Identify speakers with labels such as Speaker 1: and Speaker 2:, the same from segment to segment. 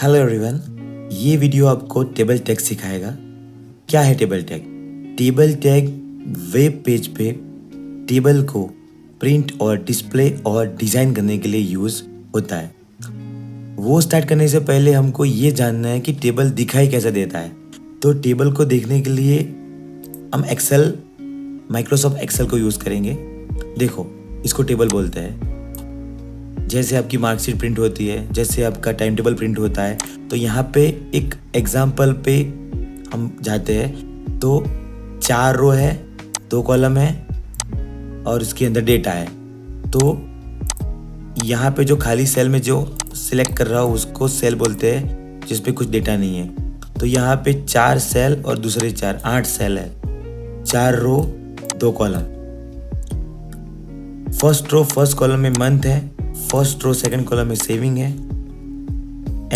Speaker 1: Hello everyone, ये video आपको table tag सिखाएगा। क्या है table tag? Table tag web page पे टेबल को प्रिंट और डिस्प्ले और डिज़ाइन करने के लिए यूज़ होता है। वो स्टार्ट करने से पहले हमको ये जानना है कि टेबल दिखाई कैसे देता है। तो टेबल को देखने के लिए हम माइक्रोसॉफ्ट एक्सेल को यूज़ करेंगे। देखो, इसको टेबल बोलते हैं। जैसे आपकी मार्कशीट प्रिंट होती है, जैसे आपका टाइम टेबल प्रिंट होता है, तो यहाँ पे एक एग्जाम्पल पे हम जाते हैं तो 4 रो है, 2 कॉलम है और इसके अंदर डेटा है। तो यहाँ पे जो खाली सेल में जो सिलेक्ट कर रहा हो उसको सेल बोलते हैं जिस पे कुछ डेटा नहीं है। तो यहाँ पे 4 सेल और दूसरे 4, 8 सेल है, 4 row 2 column. First row first column में मंथ है, फर्स्ट रो सेकंड कॉलम में सेविंग है,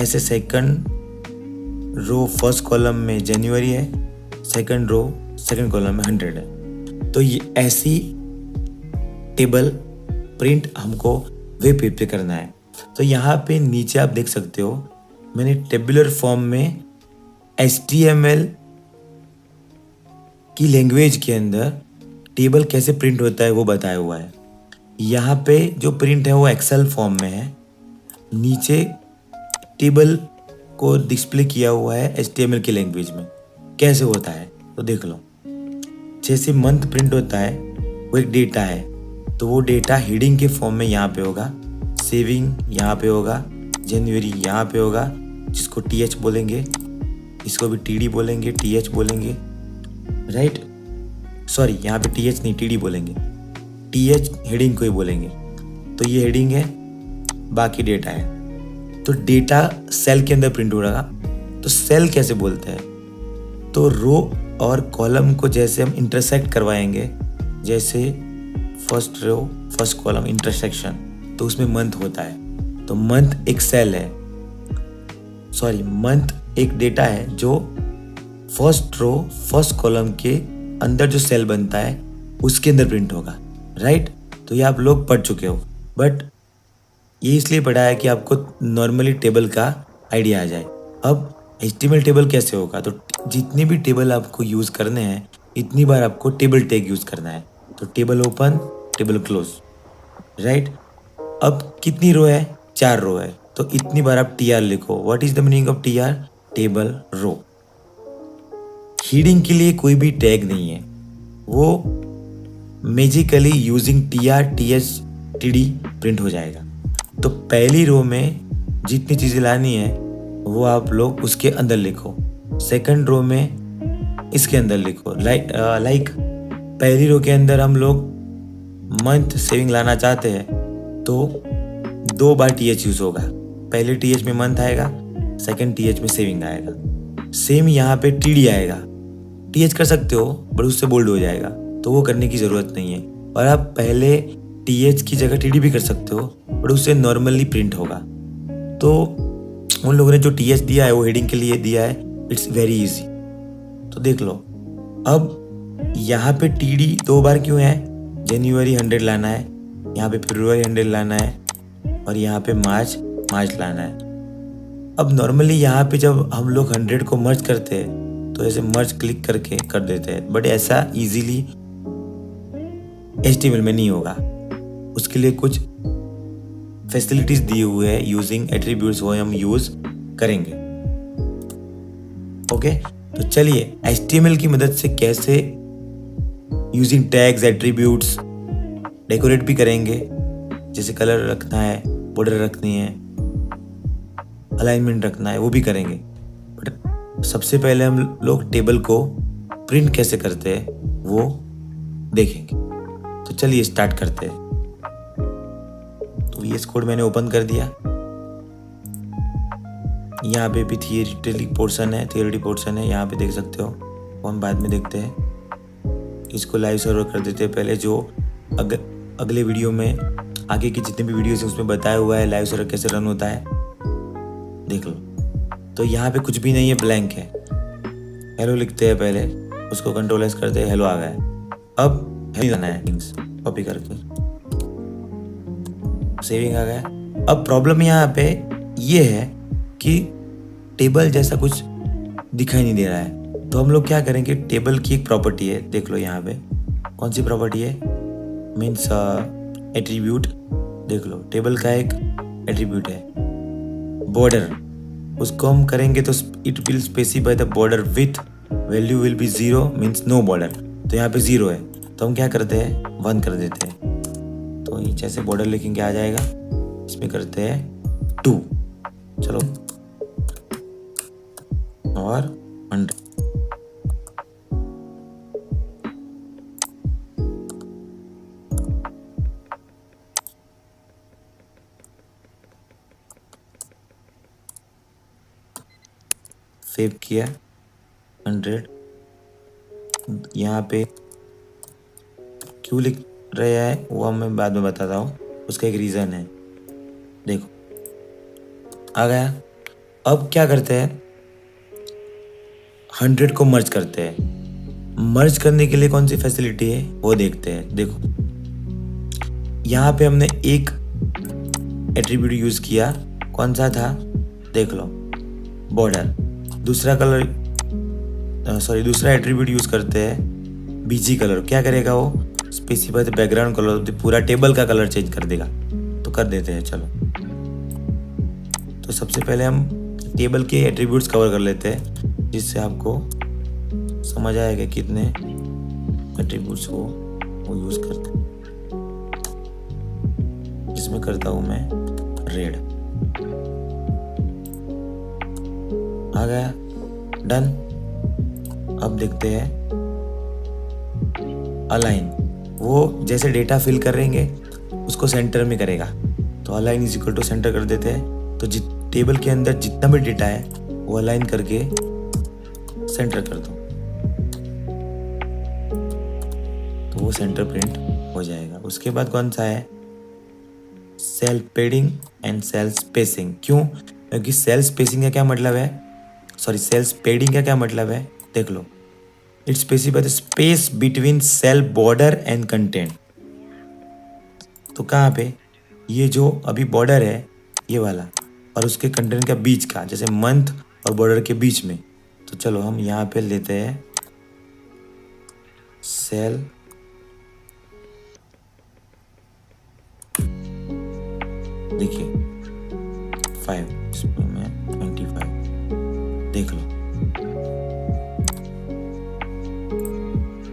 Speaker 1: ऐसे सेकंड रो फर्स्ट कॉलम में जनवरी है, सेकंड रो सेकंड कॉलम में 100 है। तो ये ऐसी टेबल प्रिंट हमको वेब पेज पे करना है। तो यहाँ पे नीचे आप देख सकते हो, मैंने टेबुलर फॉर्म में HTML की लैंग्वेज के अंदर टेबल कैसे प्रिंट होता है वो बताया हुआ है। यहाँ पे जो प्रिंट है वो एक्सेल फॉर्म में है, नीचे टेबल को डिस्प्ले किया हुआ है HTML की लैंग्वेज में। कैसे होता है तो देख लो। जैसे मंथ प्रिंट होता है वो एक डेटा है, तो वो डेटा हेडिंग के फॉर्म में यहाँ पे होगा, सेविंग यहाँ पे होगा, जनवरी यहाँ पे होगा, जिसको TH बोलेंगे, इसको भी TD बोलेंगे, TH बोलेंगे, राइट। सॉरी, यहाँ पे TH नहीं TD बोलेंगे, TH हेडिंग को ही बोलेंगे। तो ये हेडिंग है, बाकी डेटा है। तो डेटा सेल के अंदर प्रिंट हो रहा। तो सेल कैसे बोलते हैं? तो रो और कॉलम को जैसे हम इंटरसेक्ट करवाएंगे, जैसे first row first column intersection, तो उसमें मंथ होता है। तो मंथ एक सेल है, सॉरी मंथ एक डेटा है जो फर्स्ट रो फर्स्ट कॉलम के अंदर जो सेल बनता है उसके अंदर प्रिंट होगा, राइट। तो ये आप लोग पढ़ चुके हो, बट ये इसलिए पढ़ा है कि आपको नॉर्मली टेबल का आइडिया आ जाए। अब HTML टेबल कैसे होगा? तो जितने भी टेबल आपको यूज़ करने हैं इतनी बार आपको टेबल टैग यूज़ करना है। तो table open, table close, right. अब कितनी रो है? 4 रो है, तो इतनी बार आप TR लिखो। What is the meaning of TR? Table row. Heading के लिए कोई भी टैग नहीं है, वो magically using TR, TH, TD print हो जाएगा। तो पहली रो में जितनी चीज़ें लानी है वो आप लोग उसके अंदर लिखो, सेकंड रो में इसके अंदर लिखो। लाइक पहली रो के अंदर हम लोग मंथ सेविंग लाना चाहते हैं तो 2 बार TH यूज़ होगा। पहले TH में मंथ आएगा, सेकंड TH में सेविंग आएगा। सेम यहाँ पे TD आएगा। TH कर सकते हो बट उससे बोल्ड हो जाएगा, तो वो करने की ज़रूरत नहीं है। और आप पहले TH की जगह TD भी कर सकते हो बट उससे नॉर्मली प्रिंट होगा। तो उन लोगों ने जो TH दिया है वो हेडिंग के लिए दिया है। It's very easy. तो देख लो, अब यहाँ पे TD 2 बार क्यों है? जनवरी 100 लाना है, यहाँ पे फरवरी 100 लाना है और यहाँ पे मार्च लाना है। अब नॉर्मली यहाँ पे जब हम लोग 100 को मर्ज करते हैं तो ऐसे मर्ज क्लिक करके कर देते हैं, बट ऐसा इजीली HTML में नहीं होगा। उसके लिए कुछ फैसिलिटीज दिए हुए हैं, यूजिंग एट्रीब्यूट्स, वो हम यूज करेंगे। ओके, तो चलिए HTML की मदद से कैसे यूजिंग टैग्स, एट्रीब्यूट्स डेकोरेट भी करेंगे। जैसे कलर रखना है, बॉर्डर रखनी है, अलाइनमेंट रखना है, वो भी करेंगे। बट सबसे पहले हम लोग टेबल को प्रिंट कैसे करते हैं वो देखेंगे। तो चलिए स्टार्ट करते हैं। तो VS कोड मैंने ओपन कर दिया। यहाँ पे भी थियोरेटिकल पोर्शन है, यहाँ पे देख सकते हो। वो हम बाद में देखते हैं। इसको लाइव सर्वर कर देते हैं पहले। जो अगले वीडियो में आगे की जितने भी वीडियोस हैं उसमें बताया हुआ है लाइव सर्वर कैसे रन होता है, देख लो। तो यहाँ पे कुछ भी नहीं है, ब्लैंक है। हेलो लिखते हैं पहले, उसको कंट्रोल S करते हैं, हेलो आ गया। अब लाना है कॉपी करके, सेविंग आ गया। अब प्रॉब्लम यहाँ पे ये है कि टेबल जैसा कुछ दिखाई नहीं दे रहा है। तो हम लोग क्या करेंगे, टेबल की एक प्रॉपर्टी है, देख लो यहाँ पे कौन सी प्रॉपर्टी है, मीन्स एट्रीब्यूट। देख लो टेबल का एक एट्रीब्यूट है बॉर्डर, उसको हम करेंगे तो it will specify the border with value will be 0 means no border. तो यहाँ पे 0 है तो हम क्या करते हैं 1 कर देते हैं। तो नीचे से बॉर्डर लिखेंगे आ जाएगा, इसमें करते हैं 2, चलो और 100। सेव किया 100। यहाँ पे क्यों लिख रहे हैं वो मैं बाद में बताता हूँ, उसका एक रीज़न है। देखो आ गया। अब क्या करते हैं 100 को मर्ज करते हैं। मर्ज करने के लिए कौन सी फैसिलिटी है वो देखते हैं। देखो यहाँ पे हमने एक एट्रीब्यूट यूज़ किया, कौन सा था देख लो बॉर्डर। दूसरा एट्रीब्यूट यूज़ करते हैं बीजी कलर। क्या करेगा वो, स्पेसिफाई द बैकग्राउंड कलर, तो पूरा टेबल का कलर चेंज कर देगा। तो कर देते हैं चलो। तो सबसे पहले हम टेबल के एट्रीब्यूट्स कवर कर लेते हैं, जिससे आपको समझ आएगा कितने एट्रीब्यूट्स वो यूज़ करते हैं। इसमें करता हूँ मैं रेड, आ गया डन। अब देखते हैं अलाइन, वो जैसे डेटा फिल करेंगे उसको सेंटर में करेगा। तो align is equal to centre कर देते हैं। तो टेबल के अंदर जितना भी डेटा है वो अलाइन करके सेंटर कर दो, तो वो सेंटर प्रिंट हो जाएगा। उसके बाद कौन सा है cell padding and cell spacing. क्यों, क्योंकि सेल स्पेसिंग का क्या मतलब है, सॉरी सेल पेडिंग का क्या मतलब है, देख लो it specify the space between cell border and content. तो कहाँ पे ये जो अभी बॉर्डर है ये वाला और उसके कंटेंट का बीच का, जैसे मंथ और बॉर्डर के बीच में। तो चलो हम यहाँ पे लेते हैं सेल देखिए 5, इसमें मैं 25 देख लो,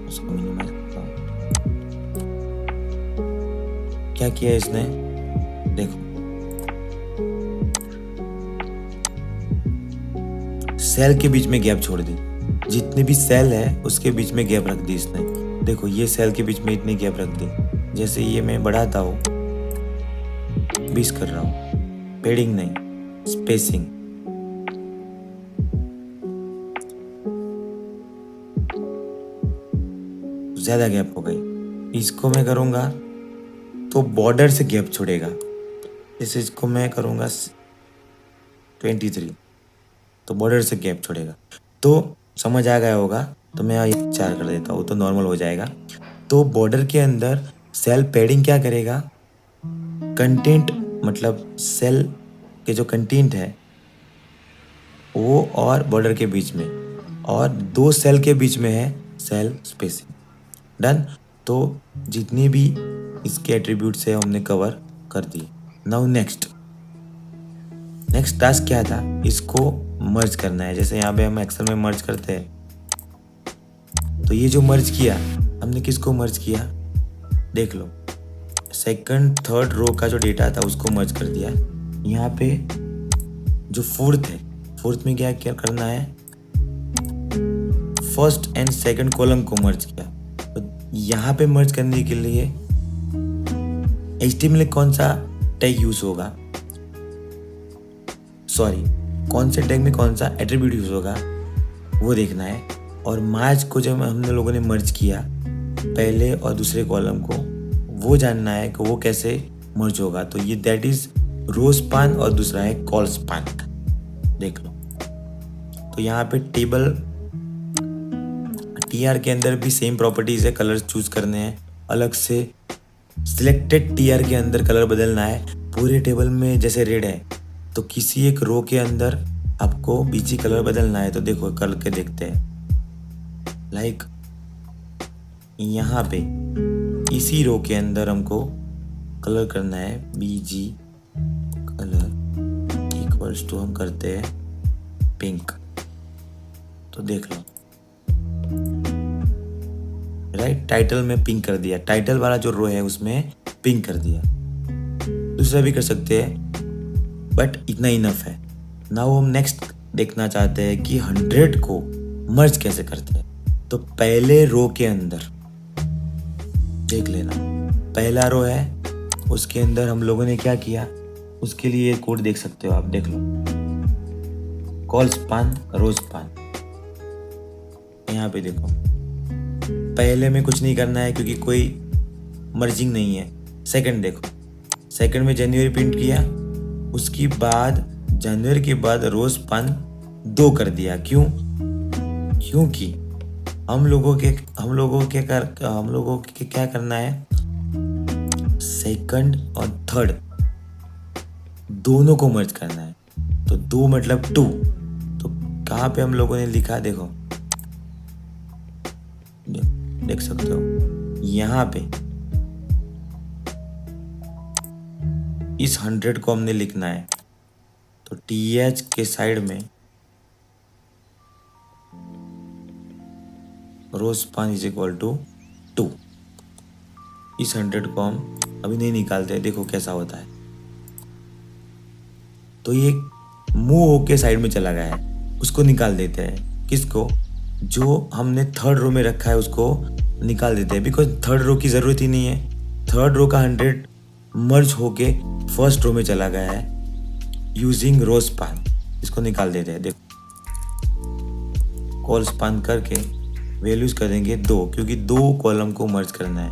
Speaker 1: उसको मिनिमाइज करता हूँ। क्या किया इसने, देखो सेल के बीच में गैप छोड़ दी, जितने भी सेल है उसके बीच में गैप रख दी इसने। देखो ये सेल के बीच में इतनी गैप रख दी, जैसे ये मैं बढ़ाता हूँ 20 कर रहा हूँ, पेडिंग नहीं स्पेसिंग। ज्यादा गैप हो गई, इसको मैं करूँगा तो बॉर्डर से गैप छोड़ेगा। जैसे इसको मैं करूँगा 23 तो बॉर्डर से गैप छोड़ेगा। तो समझ आ गया होगा, तो मैं 4 कर देता हूँ तो नॉर्मल हो जाएगा। तो बॉर्डर के अंदर सेल पेडिंग क्या करेगा, कंटेंट मतलब सेल के जो कंटेंट है वो और बॉर्डर के बीच में, और 2 सेल के बीच में है सेल स्पेसिंग। डन। तो जितनी भी इसके एट्रीब्यूट्स है हमने कवर कर दिए। नाउ नेक्स्ट टास्क क्या था, इसको मर्ज करना है। जैसे यहाँ पे हम एक्सेल में मर्ज करते हैं, तो ये जो मर्ज किया हमने, किसको मर्ज किया देख लो, सेकंड थर्ड रो का जो डेटा था उसको मर्ज कर दिया। यहाँ पे जो फोर्थ है, फोर्थ में क्या क्या करना है, फर्स्ट एंड सेकंड कॉलम को मर्ज किया। तो यहाँ पे मर्ज करने के लिए HTML कौन सा टैग यूज होगा, सॉरी कौन से टैग में कौन सा एट्रीब्यूट यूज होगा वो देखना है। और मार्च को जब हमने लोगों ने मर्ज किया पहले और दूसरे कॉलम को, वो जानना है कि वो कैसे मर्ज होगा। तो ये दैट इज रो स्पान और दूसरा है कॉल स्पान, देख लो। तो यहाँ पे टेबल TR के अंदर भी सेम प्रॉपर्टीज है, कलर चूज करने हैं अलग से। सिलेक्टेड TR के अंदर कलर बदलना है। पूरे टेबल में जैसे रेड है तो किसी एक रो के अंदर आपको बीची कलर बदलना है तो देखो करके देखते हैं। लाइक यहाँ पे इसी रो के अंदर हमको कलर करना है, BG कलर इक्वल्स टू हम करते हैं पिंक। तो देख लो, राइट, टाइटल में पिंक कर दिया, टाइटल वाला जो रो है उसमें पिंक कर दिया। दूसरा भी कर सकते हैं बट इतना इनफ है। नाउ हम नेक्स्ट देखना चाहते हैं कि 100 को मर्ज कैसे करते हैं। तो पहले रो के अंदर देख लेना, पहला रो है उसके अंदर हम लोगों ने क्या किया, उसके लिए कोड देख सकते हो आप, देख लो, कॉल स्पान रोज स्पान। यहाँ पे देखो, पहले में कुछ नहीं करना है क्योंकि कोई मर्जिंग नहीं है। सेकंड देखो, सेकंड में जनवरी प्रिंट किया, उसके बाद जनवरी के बाद रोज पान 2 कर दिया। क्यों? क्योंकि हम लोगों के क्या करना है, सेकंड और थर्ड दोनों को मर्ज करना है। तो 2 मतलब 2। तो कहाँ पे हम लोगों ने लिखा, देखो देख सकते हो यहाँ पे इस 100 को हमने लिखना है। तो TH के साइड में रोज पान इज इक्वल टू 2। इस 100 को हम अभी नहीं निकालते, देखो कैसा होता है। तो ये मूव होके साइड में चला गया है, उसको निकाल देते हैं। किसको? जो हमने थर्ड रो में रखा है उसको निकाल देते हैं, बिकॉज थर्ड रो की ज़रूरत ही नहीं है। थर्ड रो का 100 मर्ज होके फर्स्ट रो में चला गया है यूजिंग रो स्पान। इसको निकाल देते हैं। देखो, कॉल स्पान करके वैल्यूज करेंगे 2, क्योंकि 2 कॉलम को मर्ज करना है।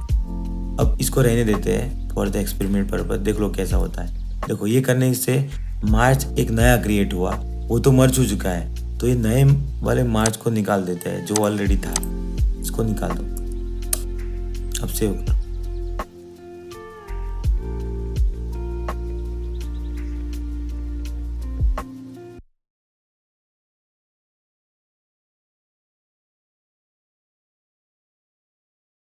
Speaker 1: अब इसको रहने देते हैं फॉर द एक्सपेरिमेंट पर्पज। देख लो कैसा होता है। देखो, ये करने से मार्च एक नया क्रिएट हुआ, वो तो मर्ज हो चुका है। तो ये नए वाले मार्च को निकाल देते हैं जो ऑलरेडी था, इसको निकाल दो। अब सेव करो।